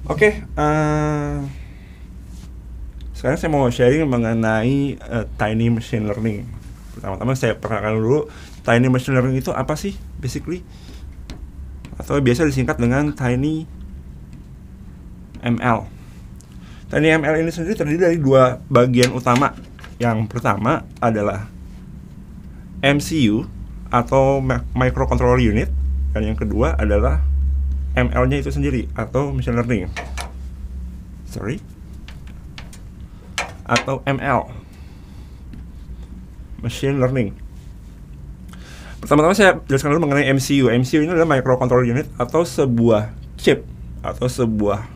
Oke, sekarang saya mau sharing mengenai Tiny Machine Learning. Pertama-tama saya perkenalkan dulu, Tiny Machine Learning itu apa sih, basically? Atau biasa disingkat dengan Tiny ML. Tiny ML ini sendiri terdiri dari dua bagian utama. Yang pertama adalah MCU atau Microcontroller Unit, dan yang kedua adalah ML-nya itu sendiri atau Machine Learning. Atau ML, Machine Learning. Pertama-tama saya jelaskan dulu mengenai MCU. MCU ini adalah Microcontroller Unit atau sebuah chip atau sebuah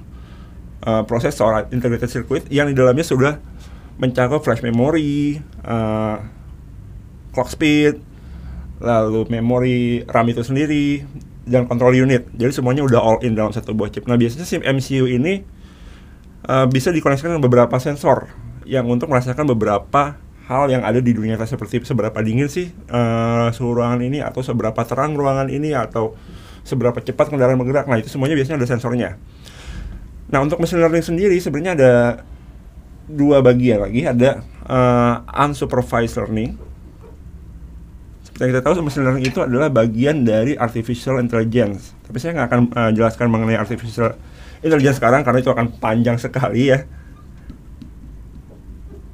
prosesor integrated circuit yang di dalamnya sudah mencakup flash memory, clock speed, lalu memori RAM itu sendiri, dan control unit. Jadi semuanya udah all in dalam satu buah chip. Nah, biasanya SIM MCU ini bisa dikoneksikan dengan beberapa sensor yang untuk merasakan beberapa hal yang ada di dunia nyata, seperti seberapa dingin sih suhu ruangan ini, atau seberapa terang ruangan ini, atau seberapa cepat kendaraan bergerak. Nah, itu semuanya biasanya ada sensornya. Nah, untuk machine learning sendiri sebenarnya ada dua bagian lagi. Ada unsupervised learning. Seperti yang kita tahu, machine learning itu adalah bagian dari artificial intelligence. Tapi saya nggak akan jelaskan mengenai artificial intelligence sekarang karena itu akan panjang sekali ya.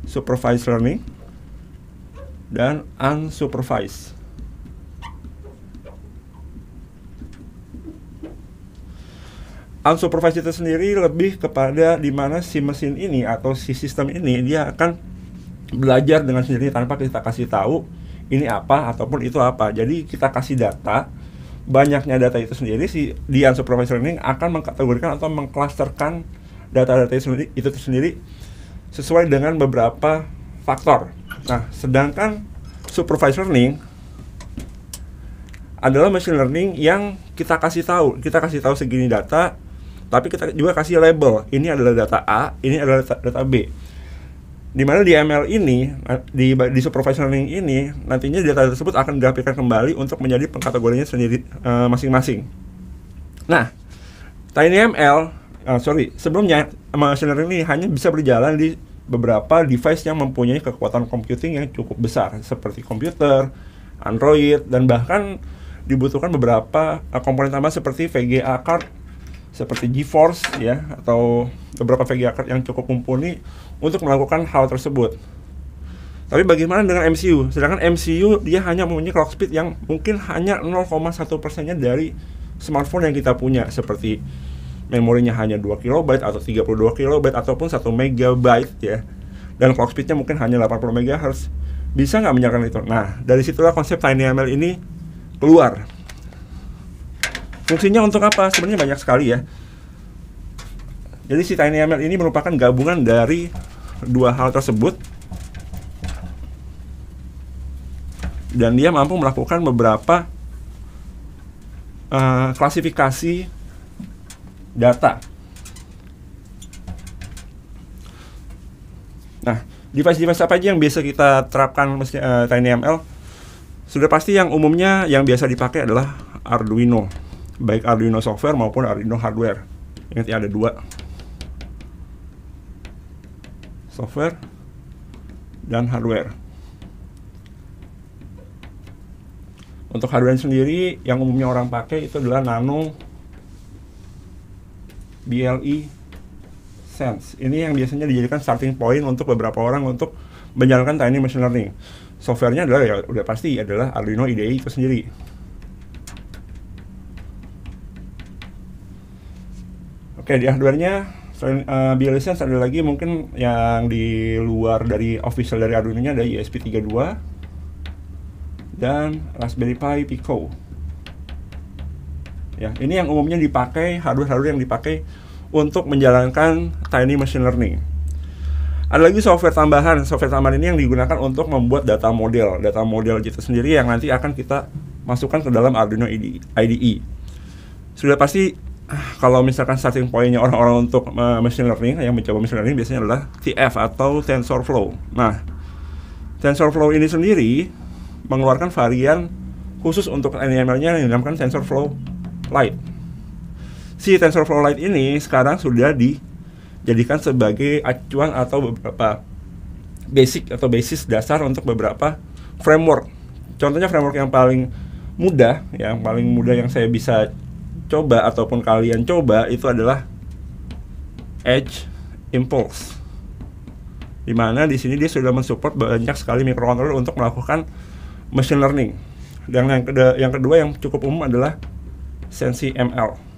Supervised learning dan unsupervised. Unsupervised itu sendiri lebih kepada di mana si mesin ini atau si sistem ini dia akan belajar dengan sendirinya tanpa kita kasih tahu ini apa ataupun itu apa. Jadi kita kasih data, banyaknya data itu sendiri, si di unsupervised learning akan mengkategorikan atau mengklasterkan data-data itu sendiri sesuai dengan beberapa faktor. Nah, sedangkan supervised learning adalah machine learning yang kita kasih tahu segini data, tapi kita juga kasih label. Ini adalah data A, ini adalah data B. Dimana di ML ini, di supervised learning ini, nantinya data tersebut akan digrafikkan kembali untuk menjadi pengkategorinya sendiri masing-masing. Nah, sebelumnya machine learning ini hanya bisa berjalan di beberapa device yang mempunyai kekuatan computing yang cukup besar, seperti komputer, Android, dan bahkan dibutuhkan beberapa komponen tambahan seperti VGA card, seperti GeForce ya, atau beberapa VGA card yang cukup mumpuni untuk melakukan hal tersebut. Tapi bagaimana dengan MCU? Sedangkan MCU dia hanya mempunyai clock speed yang mungkin hanya 0,1%-nya dari smartphone yang kita punya, seperti memorinya hanya 2 KB atau 32 KB ataupun 1 MB ya. Dan clock speednya mungkin hanya 80 MHz. Bisa nggak menjalankan itu? Nah, dari situlah konsep TinyML ini keluar. Fungsinya untuk apa? Sebenarnya banyak sekali ya. Jadi si TinyML ini merupakan gabungan dari dua hal tersebut, dan dia mampu melakukan beberapa klasifikasi data. Nah, device-device apa aja yang biasa kita terapkan TinyML? Sudah pasti yang umumnya yang biasa dipakai adalah Arduino, baik Arduino software maupun Arduino hardware. Ingat ya, ada dua, software dan hardware. Untuk hardware sendiri yang umumnya orang pakai itu adalah Nano BLE Sense. Ini yang biasanya dijadikan starting point untuk beberapa orang untuk menjalankan Tiny Machine Learning. Softwarenya adalah ya udah pasti adalah Arduino IDE itu sendiri. Oke, di hardware-nya selain BLE Sense ada lagi mungkin yang di luar dari official dari Arduino-nya, ada ESP32 dan Raspberry Pi Pico. Ya, ini yang umumnya dipakai, hardware yang dipakai untuk menjalankan Tiny Machine Learning. Ada lagi software tambahan ini yang digunakan untuk membuat data model itu sendiri yang nanti akan kita masukkan ke dalam Arduino IDE. Sudah pasti kalau misalkan starting point-nya orang-orang untuk machine learning, yang mencoba machine learning biasanya adalah TF atau TensorFlow. Nah, TensorFlow ini sendiri mengeluarkan varian khusus untuk NML-nya yang dinamakan TensorFlow Lite. si TensorFlow Lite ini sekarang sudah dijadikan sebagai acuan atau beberapa basis dasar untuk beberapa framework. Contohnya framework yang paling mudah yang saya bisa coba ataupun kalian coba itu adalah Edge Impulse, dimana di sini dia sudah mensupport banyak sekali microcontroller untuk melakukan machine learning. Dan yang kedua yang cukup umum adalah SensiML.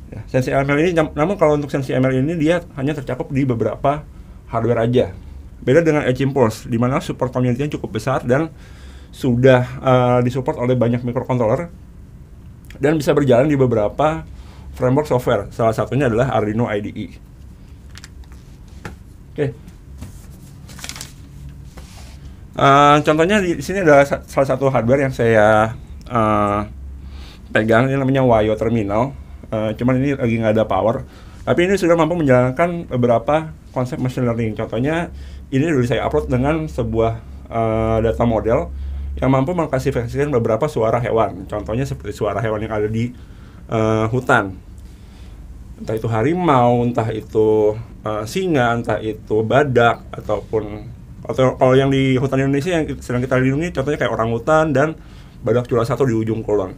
Ya, SensiML ini, namun kalau untuk SensiML ini dia hanya tercakup di beberapa hardware aja. Beda dengan Edge Impulse, di mana support community-nya cukup besar dan sudah disupport oleh banyak microcontroller dan bisa berjalan di beberapa framework software. Salah satunya adalah Arduino IDE. Oke. Contohnya di sini adalah salah satu hardware yang saya pegang, ini namanya Wayo Terminal. Cuman ini lagi nggak ada power, tapi ini sudah mampu menjalankan beberapa konsep machine learning. Contohnya ini dulu saya upload dengan sebuah data model yang mampu mengklasifikasikan beberapa suara hewan. Contohnya seperti suara hewan yang ada di hutan, entah itu harimau, entah itu singa, entah itu badak, atau kalau yang di hutan Indonesia yang sedang kita lindungi, contohnya kayak orangutan dan badak cula satu di ujung kulon.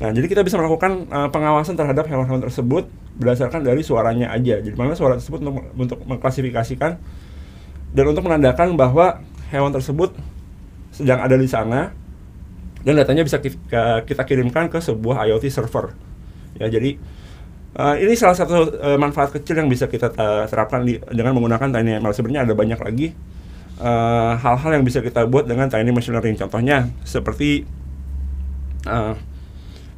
Nah, jadi kita bisa melakukan pengawasan terhadap hewan-hewan tersebut berdasarkan dari suaranya aja. Jadi mana suara tersebut untuk mengklasifikasikan dan untuk menandakan bahwa hewan tersebut sedang ada di sana, dan datanya bisa kita kirimkan ke sebuah IoT server. Ya, jadi ini salah satu manfaat kecil yang bisa kita terapkan dengan menggunakan TinyML. Sebenarnya ada banyak lagi hal-hal yang bisa kita buat dengan Tiny Machine Learning. Contohnya seperti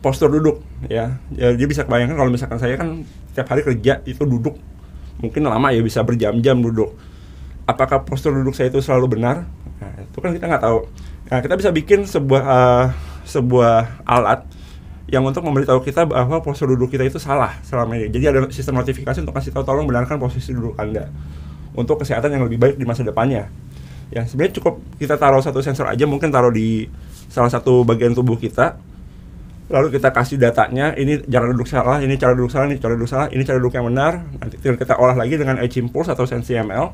postur duduk, ya. Jadi bisa kebayangkan kalau misalkan saya kan setiap hari kerja itu duduk, mungkin lama ya, bisa berjam-jam duduk. Apakah postur duduk saya itu selalu benar? Nah, itu kan kita nggak tahu. Nah, kita bisa bikin sebuah alat yang untuk memberitahu kita bahwa postur duduk kita itu salah selama ini. Jadi ada sistem notifikasi untuk kasih tahu, tolong benarkan posisi duduk Anda untuk kesehatan yang lebih baik di masa depannya. Ya, sebenarnya cukup kita taruh satu sensor aja, mungkin taruh di salah satu bagian tubuh kita. Lalu kita kasih datanya, ini cara duduk salah, ini cara duduk salah, ini cara duduk salah, ini cara duduk yang benar. Nanti tinggal kita olah lagi dengan Edge Impulse atau SensiML.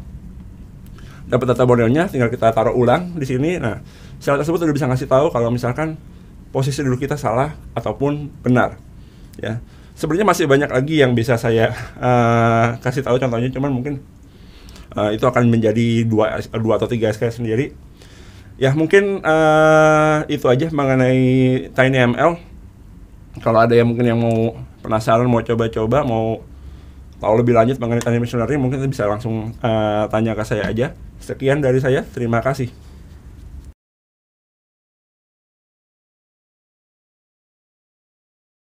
Dapat data modelnya, tinggal kita taruh ulang di sini. Nah, sel tersebut udah bisa ngasih tahu kalau misalkan posisi duduk kita salah ataupun benar. Ya, sebenarnya masih banyak lagi yang bisa saya kasih tahu contohnya, cuman mungkin itu akan menjadi 2 atau 3 SKS sendiri. Ya, mungkin itu aja mengenai TinyML. Kalau ada yang mungkin yang mau penasaran, mau coba-coba, mau tahu lebih lanjut mengenai Tiny Machine Learning, mungkin bisa langsung tanya ke saya aja. Sekian dari saya, terima kasih.